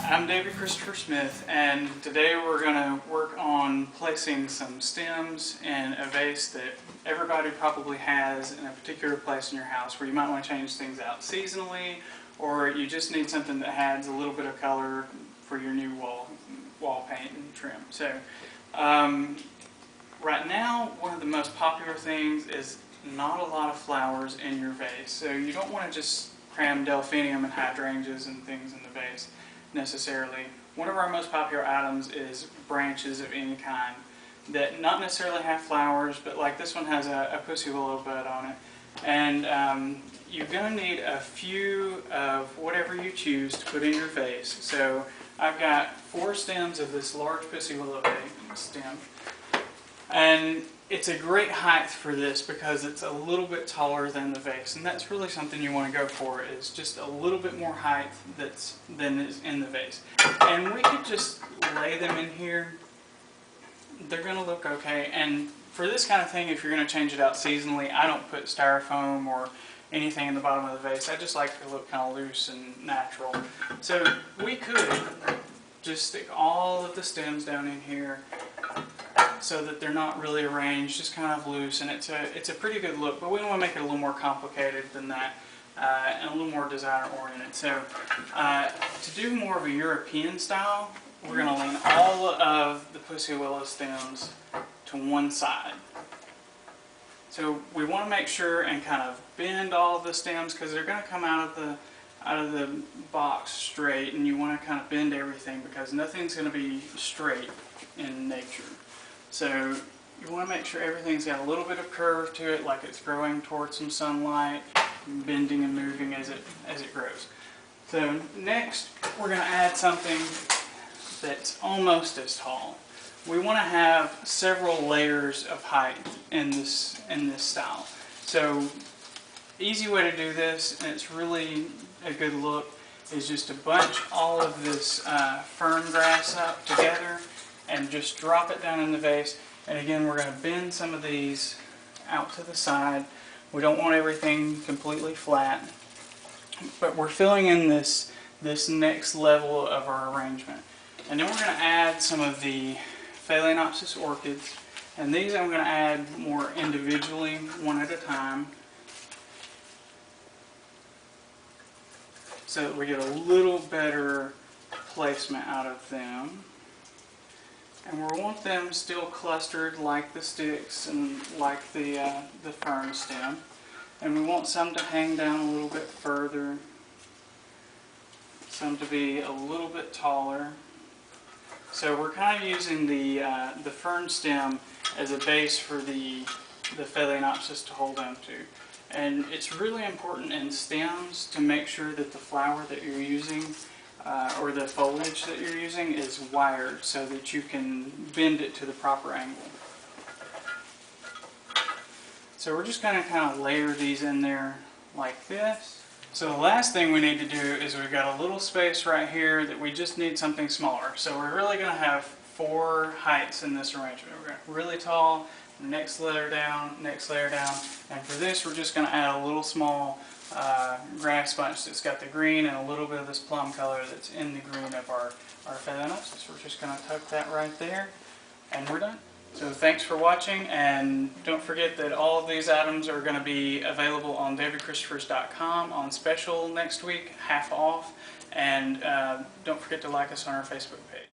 I'm David Christopher Smith, and today we're going to work on placing some stems in a vase that everybody probably has in a particular place in your house where you might want to change things out seasonally, or you just need something that adds a little bit of color for your new wall paint and trim. So right now, one of the most popular things is not a lot of flowers in your vase. So you don't want to just cram delphinium and hydrangeas and things in the vase necessarily. One of our most popular items is branches of any kind that not necessarily have flowers, but like this one has a pussy willow bud on it. And you're going to need a few of whatever you choose to put in your vase. So I've got 4 stems of this large pussy willow stem. And it's a great height for this because it's a little bit taller than the vase, and that's really something you want to go for, is just a little bit more height than is in the vase. And we could just lay them in here. They're going to look okay. And for this kind of thing, if you're going to change it out seasonally, I don't put styrofoam or anything in the bottom of the vase. I just like to look kind of loose and natural. So we could just stick all of the stems down in here so that they're not really arranged, just kind of loose, and it's a pretty good look, but we want to make it a little more complicated than that, and a little more designer oriented. So to do more of a European style, we're going to lean all of the pussy willow stems to one side. So we want to make sure and kind of bend all of the stems because they're going to come out of the box straight, and you want to kind of bend everything because nothing's going to be straight in nature. So you want to make sure everything's got a little bit of curve to it, like it's growing towards some sunlight, bending and moving as it grows. So next we're going to add something that's almost as tall. We want to have several layers of height in this style. So easy way to do this, and it's really a good look, is just to bunch all of this fern grass up together and just drop it down in the vase. And again, we're going to bend some of these out to the side. We don't want everything completely flat, but we're filling in this next level of our arrangement. And then we're going to add some of the Phalaenopsis orchids, and these I'm going to add more individually, one at a time, so that we get a little better placement out of them. And we want them still clustered like the sticks and like the fern stem. And we want some to hang down a little bit further, some to be a little bit taller. So we're kind of using the fern stem as a base for the Phalaenopsis to hold on to. And it's really important in stems to make sure that the flower that you're using or the foliage that you're using is wired so that you can bend it to the proper angle. So we're just going to kind of layer these in there like this. So the last thing we need to do is we've got a little space right here that we just need something smaller. So we're really going to have 4 heights in this arrangement. We're going to really tall, next layer down, and for this we're just going to add a little small grass bunch that's got the green and a little bit of this plum color that's in the green of our Phalaenopsis. We're just going to tuck that right there, and we're done. So thanks for watching, and don't forget that all of these items are going to be available on davidchristopher's.com on special next week, half off, and don't forget to like us on our Facebook page.